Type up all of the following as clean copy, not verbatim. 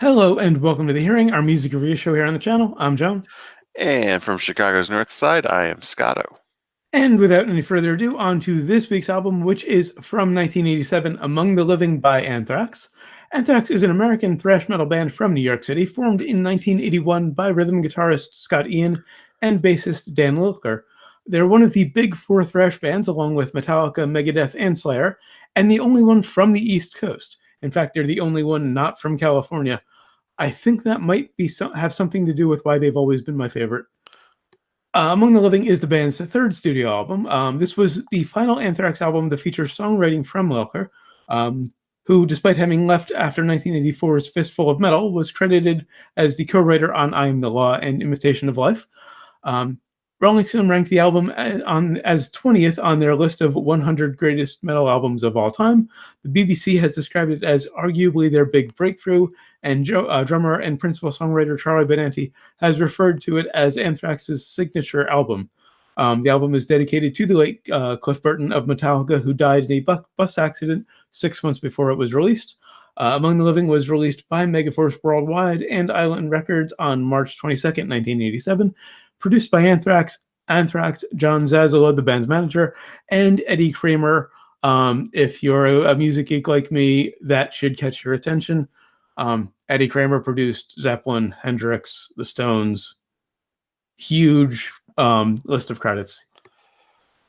Hello and welcome to The Hearing, our music review show here on the channel. I'm Joan. And from Chicago's North Side, I am Scotto. And without any further ado, on to this week's album, which is from 1987, Among the Living by Anthrax. Anthrax is an American thrash metal band from New York City, formed in 1981 by rhythm guitarist Scott Ian and bassist Dan Lilker. They're one of the big four thrash bands, along with Metallica, Megadeth, and Slayer, and the only one from the East Coast. In fact, they're the only one not from California. I think that might be have something to do with why they've always been my favorite. Among the Living is the band's third studio album. This was the final Anthrax album that features songwriting from Lilker, who, despite having left after 1984's Fistful of Metal, was credited as the co-writer on I Am the Law and Imitation of Life. Rolling Stone ranked the album as 20th on their list of 100 greatest metal albums of all time. The BBC has described it as arguably their big breakthrough, and drummer and principal songwriter Charlie Benanti has referred to it as Anthrax's signature album. The album is dedicated to the late Cliff Burton of Metallica, who died in a bus accident 6 months before it was released. Among the Living was released by Megaforce Worldwide and Island Records on March 22nd, 1987. Produced by Anthrax, John Zazzola, the band's manager, and Eddie Kramer. If you're a music geek like me, that should catch your attention. Eddie Kramer produced Zeppelin, Hendrix, The Stones. Huge list of credits.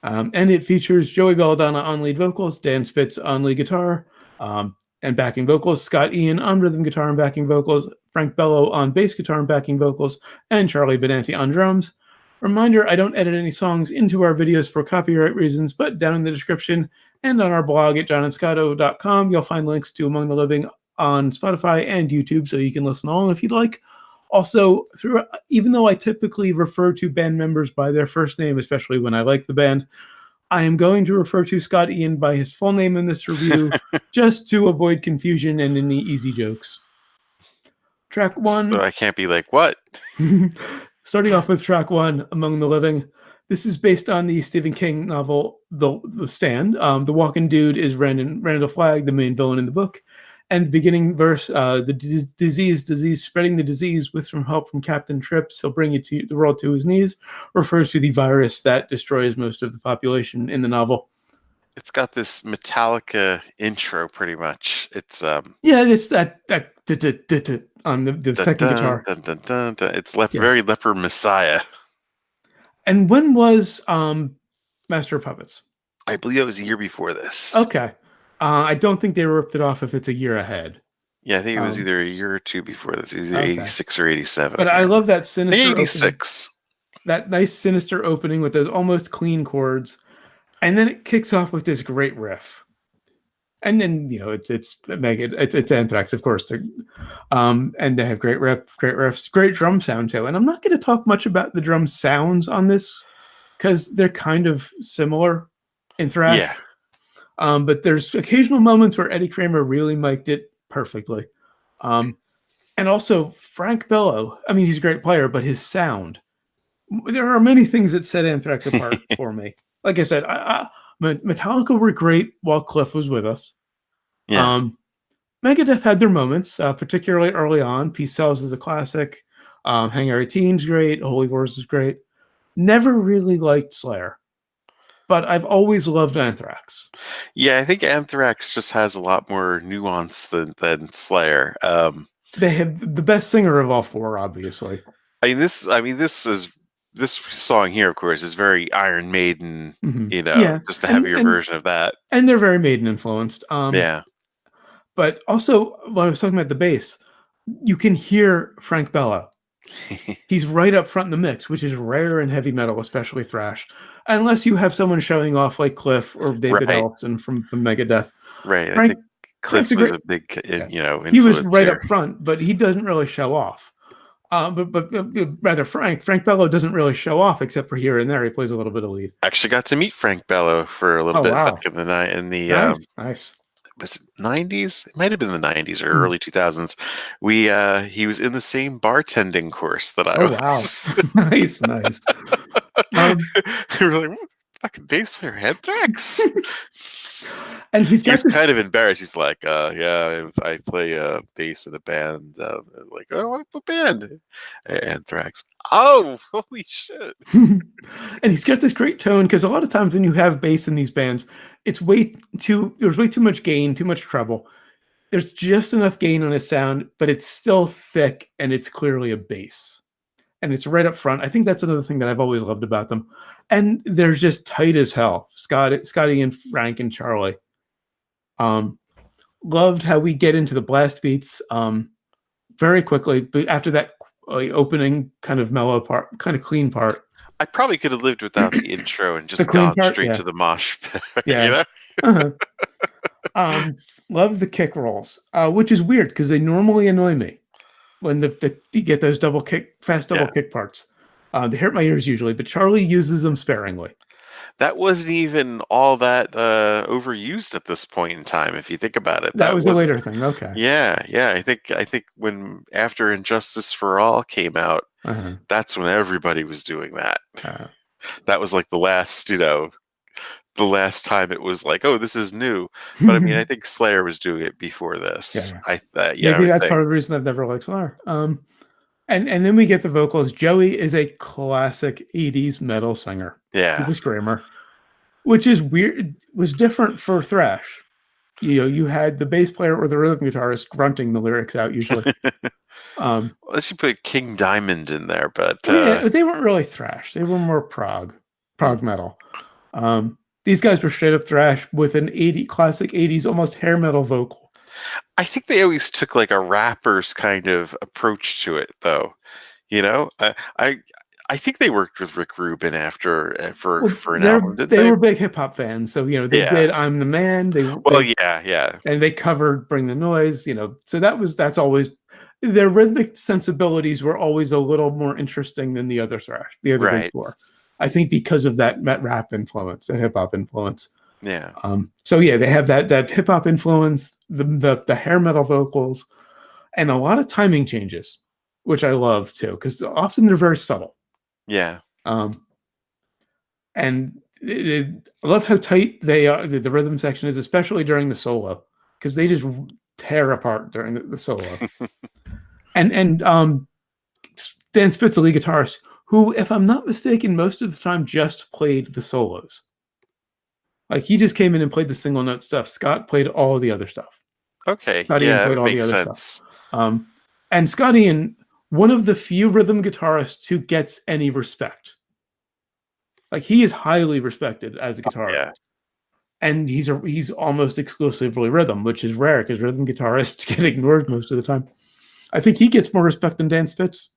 And it features Joey Belladonna on lead vocals, Dan Spitz on lead guitar, and backing vocals, Scott Ian on rhythm guitar and backing vocals, Frank Bello on bass guitar and backing vocals, and Charlie Benanti on drums. Reminder, I don't edit any songs into our videos for copyright reasons, but down in the description and on our blog at johnandscotto.com, you'll find links to Among the Living on Spotify and YouTube, so you can listen along if you'd like. Also, even though I typically refer to band members by their first name, especially when I like the band, I am going to refer to Scott Ian by his full name in this review, just to avoid confusion and any easy jokes. Track one. So I can't be like, what? Starting off with track one, Among the Living. This is based on the Stephen King novel, The Stand. The walking dude is Randall Flagg, the main villain in the book. And the beginning verse, the disease, spreading the disease with some help from Captain Trips, he'll bring the world to his knees, refers to the virus that destroys most of the population in the novel. It's got this Metallica intro, pretty much. It's it's that on the second guitar. It's very Leper Messiah. And when was Master of Puppets? I believe it was a year before this. Okay. I don't think they ripped it off if it's a year ahead. Yeah, I think it was either a year or two before this. It was either 86 or 87. But I love that sinister 86. That nice sinister opening with those almost clean chords. And then it kicks off with this great riff. And then, it's Anthrax, of course. And they have great riffs, great drum sound too. And I'm not going to talk much about the drum sounds on this because they're kind of similar in thrash. Yeah. But there's occasional moments where Eddie Kramer really mic'd it perfectly. And also Frank Bello. I mean, he's a great player, but his sound. There are many things that set Anthrax apart for me. Like I said, Metallica were great while Cliff was with us. Yeah. Megadeth had their moments, particularly early on. Peace Sells is a classic. Hang Our Teen's great. Holy Wars is great. Never really liked Slayer. But I've always loved Anthrax. Yeah, I think Anthrax just has a lot more nuance than Slayer. They have the best singer of all four, obviously. This song here, of course, is very Iron Maiden. Just a heavier version of that. And they're very Maiden influenced. Yeah. But also, when I was talking about the bass, you can hear Frank Bello. He's right up front in the mix, which is rare in heavy metal, especially thrash. Unless you have someone showing off like Cliff or David Ellefson from Megadeth. Right. I think Cliff was a big, influence. He was right up front, but he doesn't really show off. But rather Frank Bello doesn't really show off except for here and there. He plays a little bit of lead. Actually got to meet Frank Bello for a little bit back in the night in the nice. Was it 90s? It might have been the 90s or early 2000s. He was in the same bartending course that I was. Wow. Nice. We were like, fucking bass player, Anthrax. And he's He got was this. kind of embarrassed. He's like, yeah, I play bass in a band. Like, oh, what band? Anthrax. Oh, holy shit. And he's got this great tone because a lot of times when you have bass in these bands, there's way too much gain, too much treble. There's just enough gain on his sound, but it's still thick and it's clearly a bass. And it's right up front. I think that's another thing that I've always loved about them. And they're just tight as hell. Scotty and Frank and Charlie. Um, Loved how we get into the blast beats very quickly, but after that opening kind of mellow part, kind of clean part. I probably could have lived without the intro and The just clean gone part, straight yeah. to the mosh pit, you Yeah. know? Uh-huh. Love the kick rolls, which is weird because they normally annoy me when you get those fast double Yeah. kick parts. They hurt my ears usually, but Charlie uses them sparingly. That wasn't even all that overused at this point in time, if you think about it. That That was a wasn't. later thing. Okay. Yeah. I think when after Injustice for All came out, Uh-huh. that's when everybody was doing that. Uh, That was like the last time it was like, oh, this is new. But I mean, I think Slayer was doing it before this. yeah. Yeah, I Maybe would that's think. part of the reason I've never liked Slayer. And then we get the vocals. Joey is a classic '80s metal singer. Yeah. The screamer, which is weird. Was different for thrash. You had the bass player or the rhythm guitarist grunting the lyrics out usually. Unless you put King Diamond in there, but Yeah, they weren't really thrash. They were more prog metal. These guys were straight up thrash with an classic '80s almost hair metal vocal. I think they always took like a rapper's kind of approach to it, though. You know, I think they worked with Rick Rubin after Well, for an album, didn't they they? were big hip hop fans, so they Yeah. did "I'm the Man." Well, yeah. And they covered "Bring the Noise." So that's always their rhythmic sensibilities were always a little more interesting than the other big Right. four. I think because of that rap influence, that hip hop influence. Yeah. So yeah, they have that hip hop influence, the hair metal vocals, and a lot of timing changes, which I love too, because often they're very subtle. Yeah. Um, and I love how tight they are. The rhythm section is, especially during the solo, because they just tear apart during the solo. and Dan Spitz, the lead guitarist, who, if I'm not mistaken, most of the time just played the solos. Like he just came in and played the single note stuff. Scott played all of the other stuff. Okay. Scott Ian Yeah, played that all the makes other sense. stuff. And Scott Ian, one of the few rhythm guitarists who gets any respect. Like he is highly respected as a guitarist. Yeah. And he's almost exclusively rhythm, which is rare because rhythm guitarists get ignored most of the time. I think he gets more respect than Dan Spitz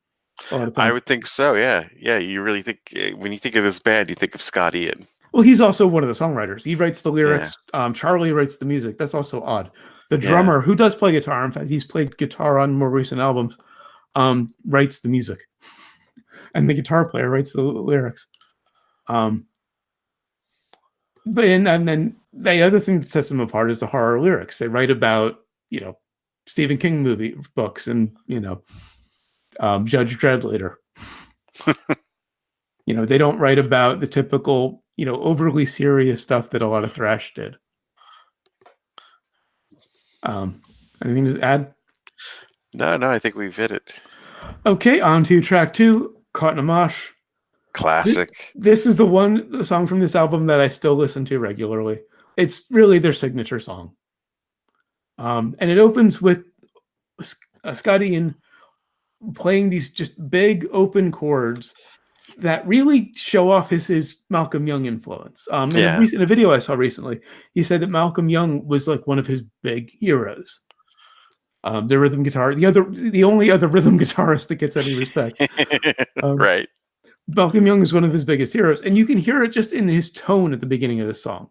a lot of I times. would think so. Yeah. Yeah. You really think when you think of this band, you think of Scott Ian. Well, he's also one of the songwriters. He writes the Yeah. lyrics. Charlie writes the music. That's also odd. The Yeah. drummer, who does play guitar, in fact, he's played guitar on more recent albums, writes the music. And the guitar player writes the lyrics. But and then the other thing that sets them apart is the horror lyrics. They write about, Stephen King movie books and, Judge Dredd later. They don't write about the typical, overly serious stuff that a lot of thrash did. Anything to add? No, I think we've hit it. Okay, on to track 2, Caught in a Mosh. Classic. This is the song from this album that I still listen to regularly. It's really their signature song. And it opens with Scott Ian playing these just big open chords that really show off his Malcolm Young influence. In a video I saw recently, he said that Malcolm Young was like one of his big heroes. The rhythm guitar, the only other rhythm guitarist that gets any respect. Right. Malcolm Young is one of his biggest heroes, and you can hear it just in his tone at the beginning of the song.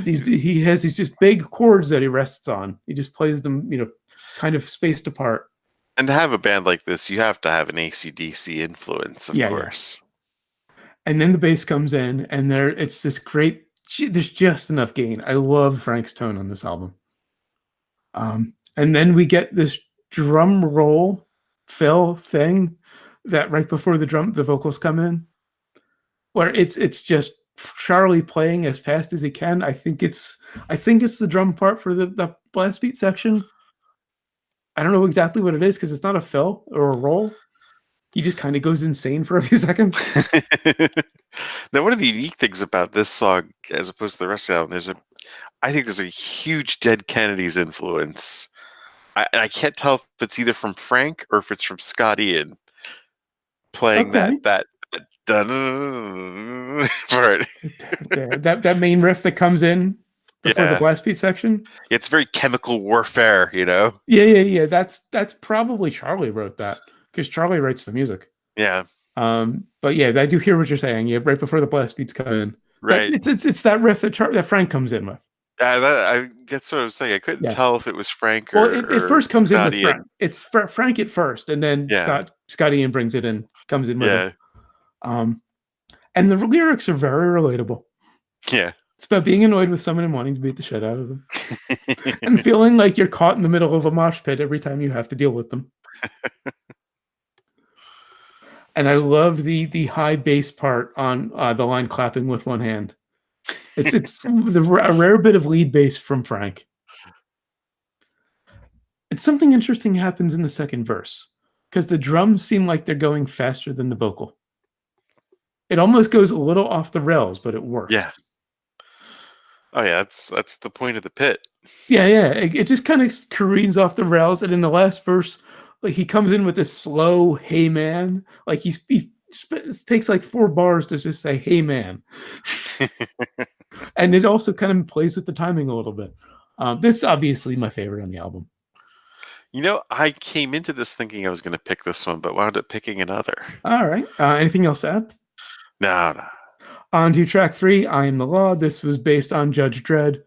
He has these just big chords that he rests on. He just plays them, kind of spaced apart. And to have a band like this, you have to have an AC/DC influence, of course. Yeah. And then the bass comes in, and it's this great. There's just enough gain. I love Frank's tone on this album. And then we get this drum roll fill thing that right before the vocals come in, where it's just Charlie playing as fast as he can. I think it's the drum part for the blast beat section. I don't know exactly what it is because it's not a fill or a roll. He just kind of goes insane for a few seconds. Now, one of the unique things about this song, as opposed to the rest of the album, I think there's a huge Dead Kennedys influence. I can't tell if it's either from Frank or if it's from Scott Ian playing Okay. that dun part. That main riff that comes in before the Yeah, blast beat section. it's very chemical warfare, you know. Yeah. That's probably Charlie wrote that because Charlie writes the music. Yeah, But yeah, I do hear what you're saying. Yeah, right before the blast beats come in, that right. it's that riff that Frank comes in with. I that's what I was saying. I couldn't Yeah. tell if it was Frank Well, it or first comes in Scott with Frank. Ian. It's Frank at first, and then Yeah, Scott Ian brings it in, comes in with him. yeah, Um, and the lyrics are very relatable. yeah. It's about being annoyed with someone and wanting to beat the shit out of them, and feeling like you're caught in the middle of a mosh pit every time you have to deal with them. And I love the high bass part on the line "clapping with one hand." It's a rare bit of lead bass from Frank. And something interesting happens in the second verse because the drums seem like they're going faster than the vocal. It almost goes a little off the rails, but it works. Yeah. Oh yeah, that's the point of the pit. Yeah. It just kind of careens off the rails, and in the last verse, like he comes in with this slow "Hey man," like he takes like 4 bars to just say "Hey man," and it also kind of plays with the timing a little bit. This is obviously my favorite on the album. You know, I came into this thinking I was going to pick this one, but wound up picking another. All right. Anything else to add? No. On to track 3, "I Am the Law." This was based on Judge Dredd.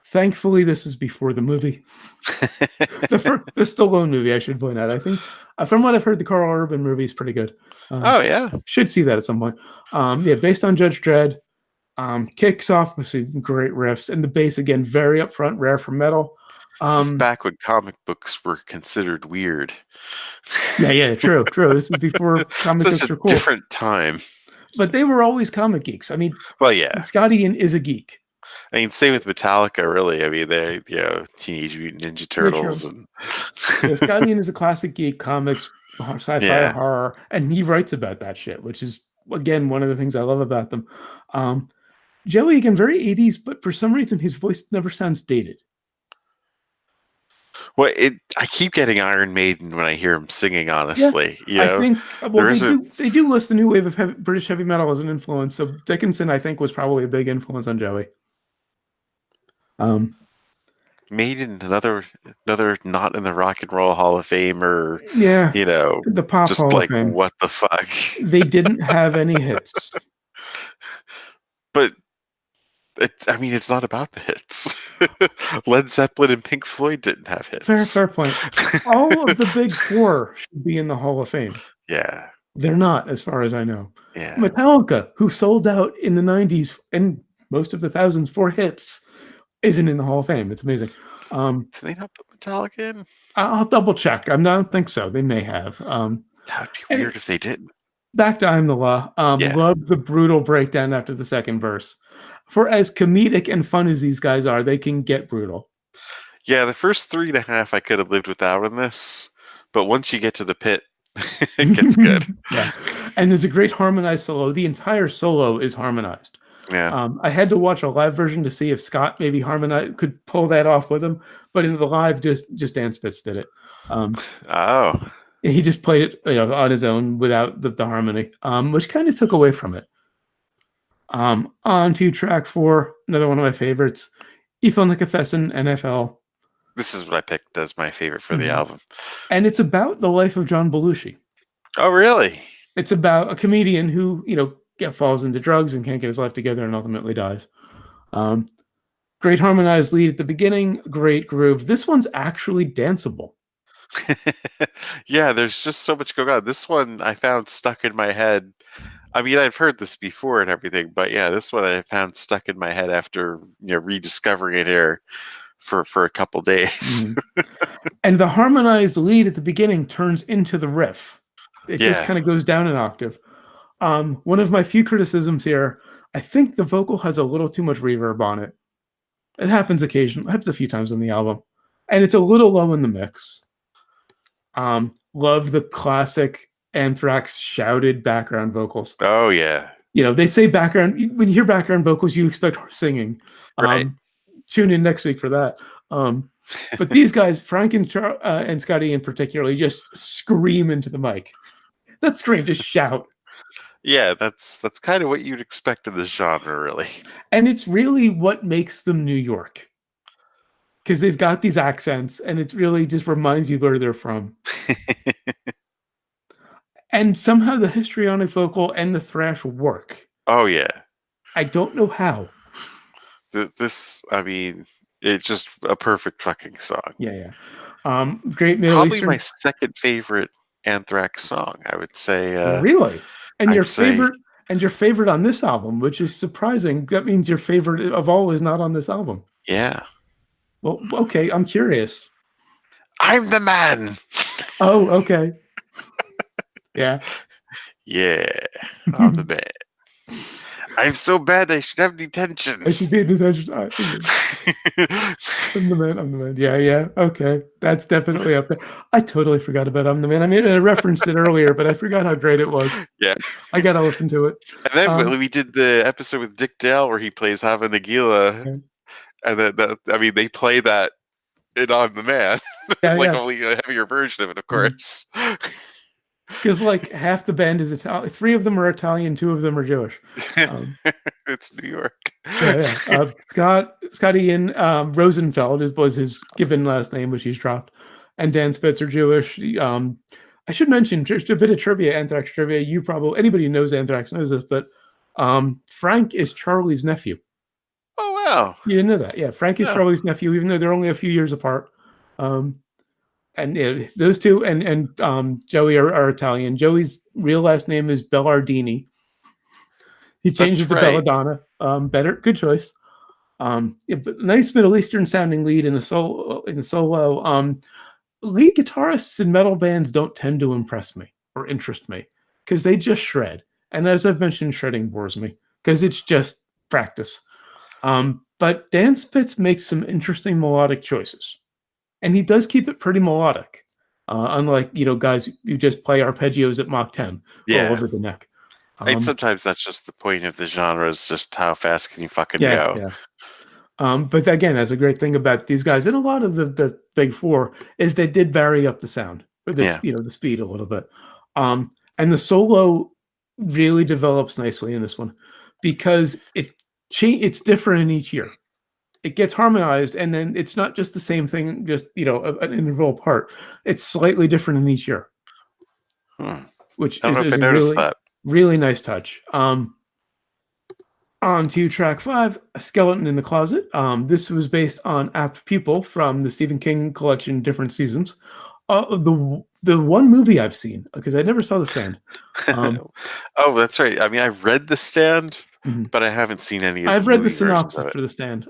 Thankfully, this is before the movie. The Stallone movie, I should point out. I think, from what I've heard, the Carl Urban movie is pretty good. Oh yeah. Should see that at some point. Yeah, based on Judge Dredd. Kicks off with some great riffs, and the bass again very upfront, rare for metal. This is back when comic books were considered weird. Yeah, true. This is before comic Such books a were cool. different time. But they were always comic geeks. I mean, well, yeah. Scott Ian is a geek. I mean, same with Metallica, really. I mean, they, Teenage Mutant Ninja Turtles. Yeah, Scott Ian is a classic geek, comics, sci-fi, horror, and he writes about that shit, which is, again, one of the things I love about them. Joey, again, very 80s, but for some reason his voice never sounds dated. Well, I keep getting Iron Maiden when I hear him singing, honestly. I think they do list the new wave of British heavy metal as an influence. So Dickinson, I think, was probably a big influence on Joey. Maiden, another not in the Rock and Roll Hall of Fame, or the Pop just Hall like of Fame. What the fuck? They didn't have any hits. But it's not about the hits. Led Zeppelin and Pink Floyd didn't have hits. Fair point. All of the big 4 should be in the Hall of Fame. Yeah. They're not, as far as I know. Yeah. Metallica, who sold out in the 90s and most of the thousands for hits, isn't in the Hall of Fame. It's amazing. Did they not put Metallica in? I'll double check. I don't think so. They may have. That would be weird if they didn't. Back to "I Am the Law." Love the brutal breakdown after the second verse. For as comedic and fun as these guys are, they can get brutal. Yeah, the first 3.5 I could have lived without in this, but once you get to the pit, it gets good. Yeah, and there's a great harmonized solo. The entire solo is harmonized. Yeah. I had to watch a live version to see if Scott maybe could pull that off with him, but in the live, just Dan Spitz did it. He just played it, on his own without the harmony, which kind of took away from it. On to track 4, another one of my favorites, "I Feel Like a Fessin'," N.F.L. This is what I picked as my favorite for the album. And it's about the life of John Belushi. Oh, really? It's about a comedian who, falls into drugs and can't get his life together and ultimately dies. Great harmonized lead at the beginning, great groove. This one's actually danceable. Yeah, there's just so much going on. This one I found stuck in my head. I mean, I've heard this before and everything, but yeah, this one I found stuck in my head after rediscovering it here for a couple days. And the harmonized lead at the beginning turns into the riff. It just kind of goes down an octave. One of my few criticisms here, I think the vocal has a little too much reverb on it. It happens occasionally. It happens a few times on the album, and it's a little low in the mix. Love the classic Anthrax shouted background vocals. Oh yeah. They say background, when you hear background vocals, you expect singing. Right. Tune in next week for that. But these guys, Frank and Scotty in particular, just scream into the mic. Not scream, just shout. Yeah, that's kind of what you'd expect in this genre, really. And it's really what makes them New York. Because they've got these accents, and it really just reminds you where they're from. And somehow the histrionic vocal and the thrash work. Oh yeah. I don't know how. I mean, it's just a perfect fucking song. Yeah. Great Middle Probably Eastern. my second favorite Anthrax song, I would say. Really? And I'd say, your favorite on this album, which is surprising. That means your favorite of all is not on this album. yeah. Well, okay, I'm curious. I'm the man. Oh, okay. Yeah. Yeah, I'm the man. I'm so bad I should have detention. I should be in detention. I'm the man. I'm the man. Yeah. Okay. That's definitely up there. I totally forgot about I'm the man. I mean, I referenced it earlier, but I forgot how great it was. Yeah. I got to listen to it. And then we did the episode with Dick Dale where he plays Hava Nagila. Okay. And then, they play that in On the Man. Yeah. Only a heavier version of it, of course. Because half the band is Italian. 3 of them are Italian, 2 of them are Jewish. It's New York. Yeah. Scotty in Rosenfeld was his given last name, which he's dropped, and Dan Spitz are Jewish. I should mention just a bit of trivia, Anthrax trivia. Anybody who knows Anthrax knows this, but Frank is Charlie's nephew. Oh wow! You didn't know that? Yeah, Frank is Charlie's nephew, even though they're only a few years apart. And those two and Joey are Italian. Joey's real last name is Bellardini. He changed it to Belladonna. Better, good choice. But nice Middle Eastern sounding lead in the solo. Lead guitarists in metal bands don't tend to impress me or interest me because they just shred. And as I've mentioned, shredding bores me because it's just practice. But Dan Spitz makes some interesting melodic choices. And he does keep it pretty melodic, unlike guys who just play arpeggios at Mach 10 all over the neck. And sometimes that's just the point of the genre, is just how fast can you fucking go. Yeah. But again, that's a great thing about these guys, and a lot of the big 4 is they did vary up the sound, or the speed a little bit. And the solo really develops nicely in this one because it's different in each year. It gets harmonized, and then it's not just the same thing, just an interval apart. It's slightly different in each year, which is a really nice touch. On to track 5, A Skeleton in the Closet. This was based on Apt Pupil from the Stephen King collection, Different Seasons. The one movie I've seen, because I never saw The Stand. Oh, that's right. I mean, I've read The Stand, but I haven't seen any of the I've read the synopsis for The Stand.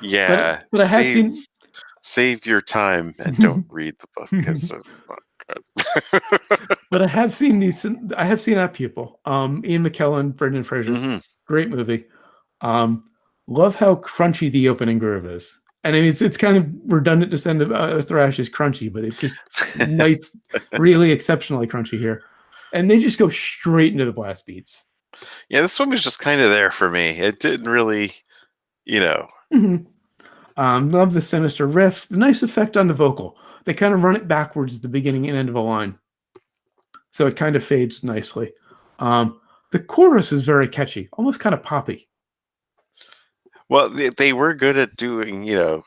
Yeah. But I have seen... Save your time and don't read the book, because it's not good. But I have seen Apt Pupil. Ian McKellen, Brendan Fraser. Great movie. Love how crunchy the opening groove is. And I mean, it's kind of redundant to send Thrash is crunchy, but it's just nice, really exceptionally crunchy here. And they just go straight into the blast beats. Yeah, this one was just kind of there for me. It didn't really, Love the sinister riff. The nice effect on the vocal. They kind of run it backwards at the beginning and end of a line. So it kind of fades nicely. The chorus is very catchy, almost kind of poppy. Well, they were good at doing, even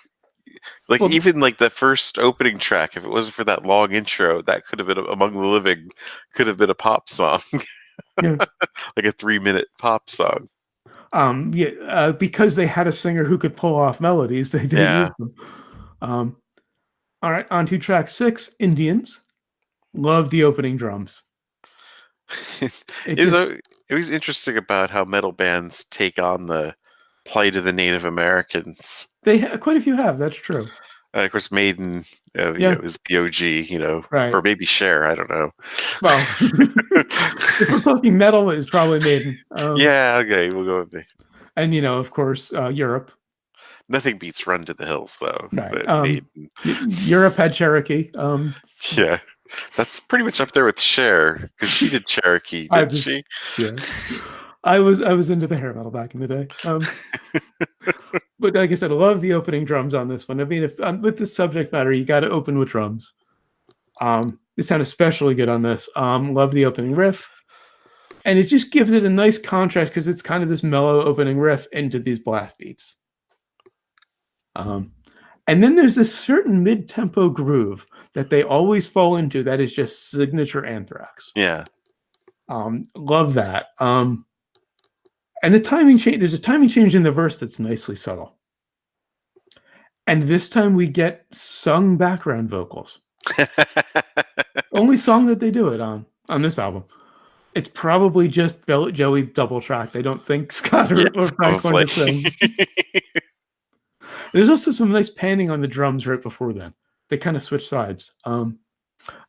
the first opening track, if it wasn't for that long intro, that could have been Among the Living, could have been a pop song. Yeah. Like a 3-minute pop song. Because they had a singer who could pull off melodies, they did use them. All right, on to track 6, Indians. Love the opening drums. It was interesting about how metal bands take on the plight of the Native Americans. Quite a few have, that's true. Of course, Maiden, Yeah, is the OG, right. or maybe Cher. I don't know. Well, if we're talking metal, it's probably Maiden. Yeah, okay, we'll go with the. And of course, Europe. Nothing beats Run to the Hills, though. Right. But Maiden, Europe had Cherokee. yeah, that's pretty much up there with Cher because she did Cherokee, I didn't was, she? yeah. I was into the hair metal back in the day. But like I said, I love the opening drums on this one. I mean, if with the subject matter, you got to open with drums. They sound especially good on this. Love the opening riff, and it just gives it a nice contrast because it's kind of this mellow opening riff into these blast beats. And then there's this certain mid-tempo groove that they always fall into that is just signature Anthrax. Yeah. Love that. And the timing change, there's a timing change in the verse that's nicely subtle. And this time we get sung background vocals. Only song that they do it on this album. It's probably just Joey double tracked. I don't think Scott Yeah, or Frank wanted probably. to sing. There's also some nice panning on the drums right before then. They kind of switch sides.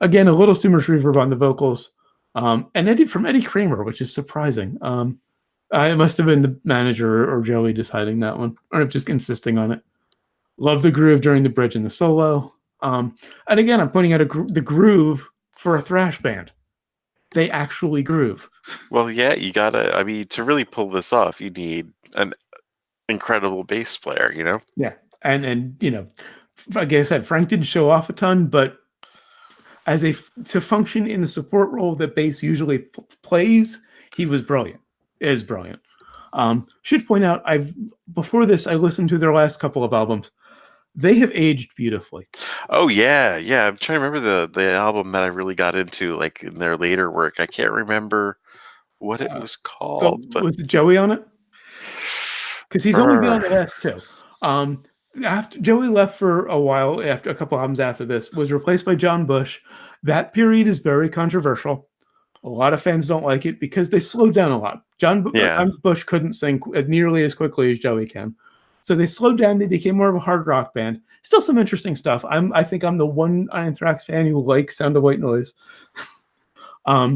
Again, a little too much reverb on the vocals. And Eddie Kramer, which is surprising. It must have been the manager or Joey deciding that one, or just insisting on it. Love the groove during the bridge and the solo. And again, I'm pointing out the groove for a thrash band. They actually groove. Well, yeah, you gotta. I mean, to really pull this off, you need an incredible bass player. Yeah, and like I said, Frank didn't show off a ton, but to function in the support role that bass usually plays, he was brilliant. It is brilliant. Should point out, before this, I listened to their last couple of albums. They have aged beautifully. Oh yeah, yeah. I'm trying to remember the album that I really got into, like in their later work. I can't remember what it was called, but was Joey on it? Because he's only been on the last two. After Joey left for a while, after a couple albums after this, was replaced by John Bush. That period is very controversial. A lot of fans don't like it because they slowed down a lot. John Bush couldn't sing nearly as quickly as Joey can. So they slowed down. They became more of a hard rock band. Still some interesting stuff. I think I'm the one Anthrax fan who likes Sound of White Noise.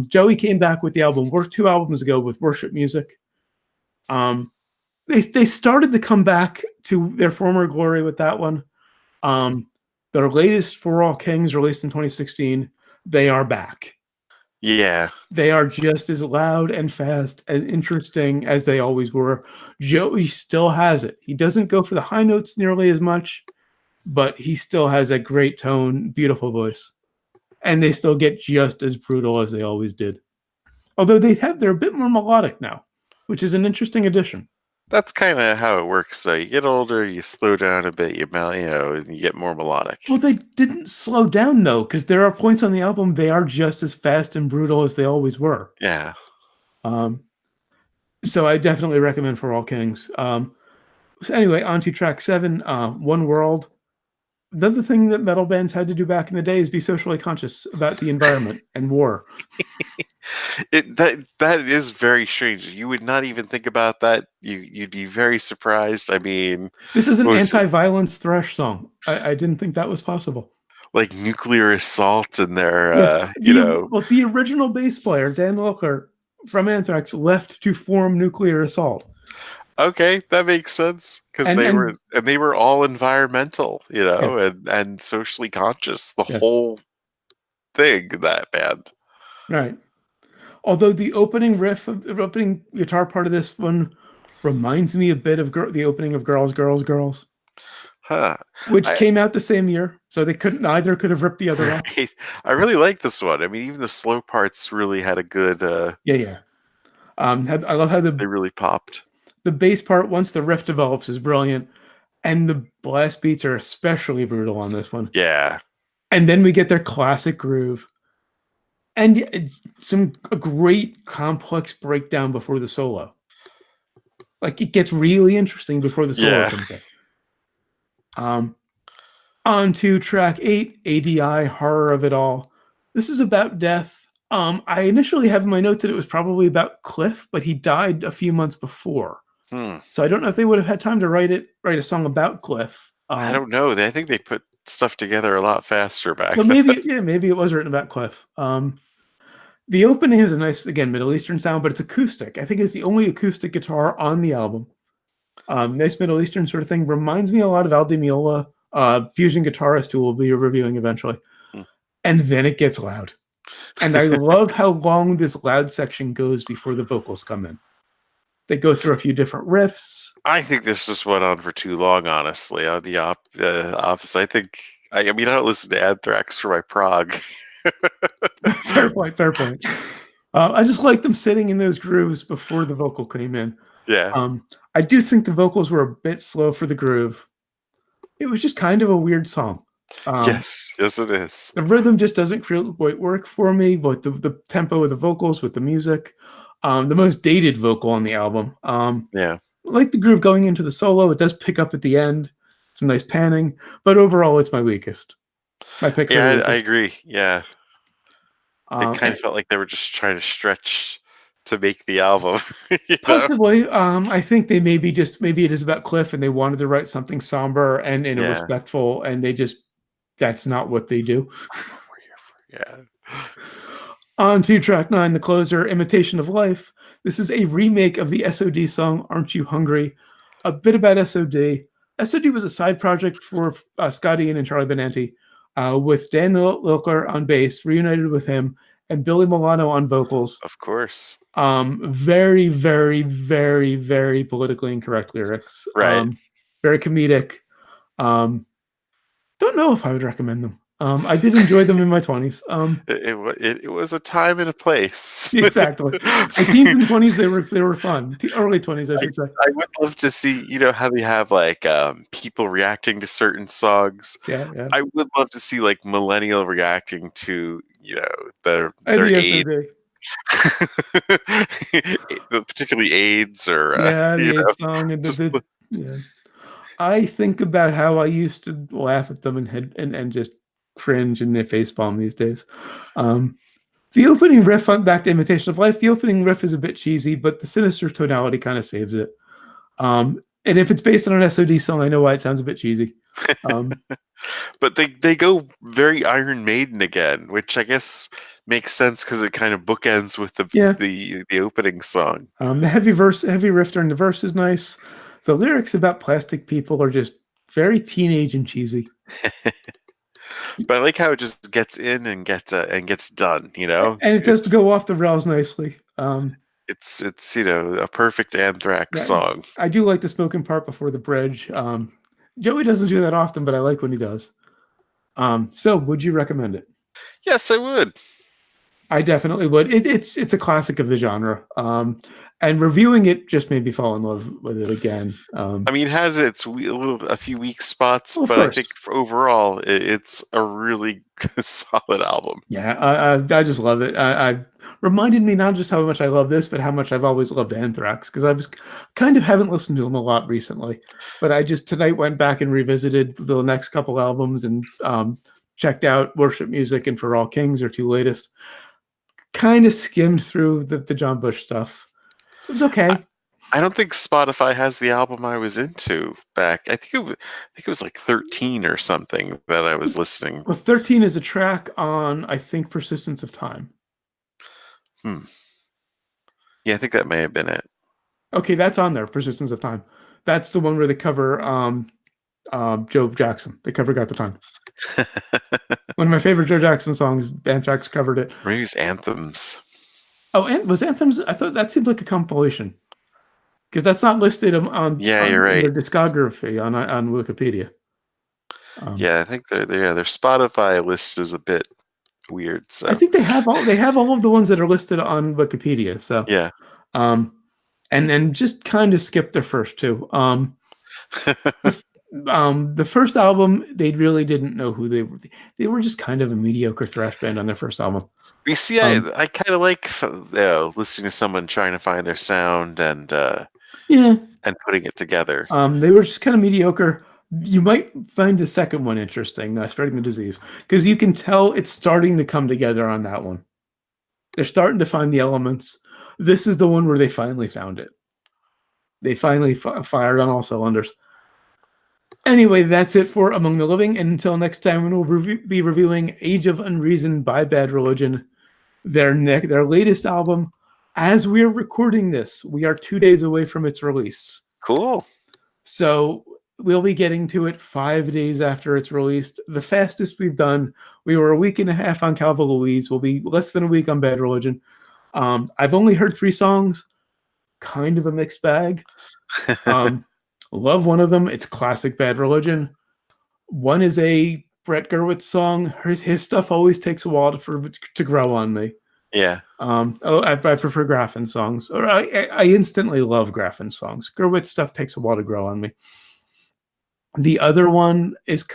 Joey came back with the album 2 albums ago with Worship Music. They started to come back to their former glory with that one. Their latest For All Kings, released in 2016, they are back. Yeah. They are just as loud and fast and interesting as they always were. Joey still has it. He doesn't go for the high notes nearly as much, but he still has a great tone, beautiful voice. And they still get just as brutal as they always did. Although they're a bit more melodic now, which is an interesting addition. That's kind of how it works. So you get older, you slow down a bit, and you get more melodic. Well, they didn't slow down though, because there are points on the album they are just as fast and brutal as they always were. Yeah. So I definitely recommend For All Kings. So anyway, on to track 7, One World. Another thing that metal bands had to do back in the day is be socially conscious about the environment and war. That is very strange. You would not even think about that. You'd be very surprised. I mean, this is an anti-violence thrash song. I didn't think that was possible. Like nuclear assault and their, Well, the original bass player, Dan Lockhart from Anthrax, left to form Nuclear Assault. Okay, that makes sense because they were all environmental, and socially conscious. The whole thing, that band. Right. Although the opening riff, the opening guitar part of this one reminds me a bit of the opening of Girls, Girls, Girls. Huh. Which came out the same year, so neither could have ripped the other off. I really like this one. I mean, even the slow parts really had a good. Yeah. I love how they really popped. The bass part, once the riff develops, is brilliant, and the blast beats are especially brutal on this one. Yeah. And then we get their classic groove, and a great complex breakdown before the solo. Like, it gets really interesting before the solo comes in. On to track 8, A.D.I, Horror of It All. This is about death. I initially have in my notes that it was probably about Cliff, but he died a few months before. So I don't know if they would have had time to write a song about Cliff. I don't know. I think they put stuff together a lot faster back Well, then. maybe it was written about Cliff. The opening has a nice, again, Middle Eastern sound, but it's acoustic. I think it's the only acoustic guitar on the album. Nice Middle Eastern sort of thing. Reminds me a lot of Al Di Meola, fusion guitarist who we'll be reviewing eventually. And then it gets loud. And I love how long this loud section goes before the vocals come in. They go through a few different riffs. I think this just went on for too long, honestly. On the opposite, I think. I mean, I don't listen to Anthrax for my prog. Fair point. Fair point. I just like them sitting in those grooves before the vocal came in. Yeah. I do think the vocals were a bit slow for the groove. It was just kind of a weird song. Yes, it is. The rhythm just doesn't quite work for me, but the tempo of the vocals with the music, the most dated vocal on the album. Yeah. Like the groove going into the solo, it does pick up at the end. Some nice panning, but overall, it's my weakest. My pick for the Yeah, weakest. I agree. Yeah. It kind And of felt like they were just trying to stretch to make the album. possibly, I think they maybe it is about Cliff, and they wanted to write something somber and in a Yeah. respectful, and that's not what they do. Yeah. On to track 9, the closer, Imitation of Life. This is a remake of the SOD song Aren't You Hungry? A bit about SOD. SOD was a side project for Scott Ian and Charlie Benanti, with Dan Lilker on bass, reunited with him, and Billy Milano on vocals. Of course. Very, very, very, very politically incorrect lyrics. Right. Very comedic. Don't know if I would recommend them. I did enjoy them in my 20s. It was a time and a place. Exactly. My teens and 20s, they were fun. The early 20s, I should say. I would love to see, how they have like people reacting to certain songs. Yeah. I would love to see like millennial reacting to, their AIDS. particularly AIDS or the AIDS song and just I think about how I used to laugh at them and just cringe and facepalm these days. The opening riff, back to Imitation of Life, the opening riff is a bit cheesy, but the sinister tonality kind of saves it. And if it's based on an SOD song, I know why it sounds a bit cheesy. But they go very Iron Maiden again, which I guess makes sense because it kind of bookends with the opening song. The heavy riff during the verse is nice. The lyrics about plastic people are just very teenage and cheesy. But I like how it just gets in and gets done, And it does go off the rails nicely. It's a perfect Anthrax song. I do like the spoken part before the bridge. Joey doesn't do that often, but I like when he does. So would you recommend it? Yes, I would. I definitely would. It's a classic of the genre. And reviewing it just made me fall in love with it again. I mean, it has a few weak spots, but course. I think overall it's a really solid album. Yeah, I just love it. I reminded me not just how much I love this, but how much I've always loved Anthrax, because I was kind of haven't listened to them a lot recently. But I just tonight went back and revisited the next couple albums and checked out Worship Music and For All Kings, their two latest. Kind of skimmed through the John Bush stuff. It was okay. I don't think Spotify has the album I was into back. I think it was like 13 or something that I was listening. Well, 13 is a track on, I think, Persistence of Time. Yeah, I think that may have been it. Okay, that's on there, Persistence of Time. That's the one where they cover Joe Jackson. They cover Got the Time. One of my favorite Joe Jackson songs, Anthrax covered it. Maybe it's Anthems. Oh, and was Anthems? I thought that seemed like a compilation. Because that's not listed on you're right. their discography on Wikipedia. I think their Spotify list is a bit weird. So I think they have all of the ones that are listed on Wikipedia. So yeah, and then just kind of skip their first two. The first album, they really didn't know who they were. They were just kind of a mediocre thrash band on their first album. You see, I kind of like listening to someone trying to find their sound and putting it together. They were just kind of mediocre. You might find the second one interesting, Spreading the Disease, because you can tell it's starting to come together on that one. They're starting to find the elements. This is the one where they finally found it. They finally fired on all cylinders. Anyway, that's it for Among the Living. And until next time, when we'll be reviewing Age of Unreason by Bad Religion, their latest album. As we're recording this, we are 2 days away from its release. Cool. So we'll be getting to it 5 days after it's released. The fastest we've done. We were a week and a half on Calva Louise. We'll be less than a week on Bad Religion. I've only heard 3 songs. Kind of a mixed bag. Love one of them. It's classic Bad Religion. One is a Brett Gurewitz song. His stuff always takes a while to grow on me. Yeah. I prefer Graffin songs, or I instantly love Graffin songs. Gurewitz stuff takes a while to grow on me. The other one is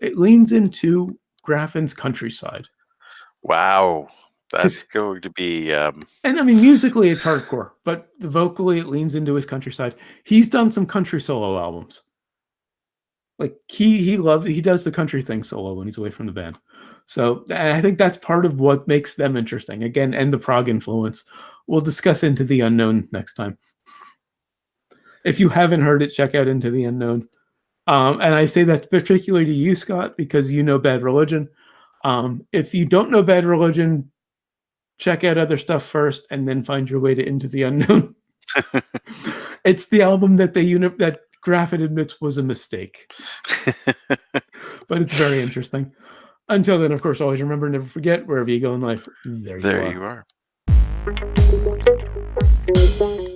it leans into Graffin's countryside. Wow. That's going to be. And I mean, musically it's hardcore, but vocally it leans into his countryside. He's done some country solo albums. Like he does the country thing solo when he's away from the band. So I think that's part of what makes them interesting. Again, and the prog influence. We'll discuss Into the Unknown next time. If you haven't heard it, check out Into the Unknown. And I say that particularly to you, Scott, because you know Bad Religion. If you don't know Bad Religion, check out other stuff first and then find your way to Into the Unknown. It's the album that that Graffin admits was a mistake. But it's very interesting. Until then, of course, always remember, never forget, wherever you go in life, there you are. You are.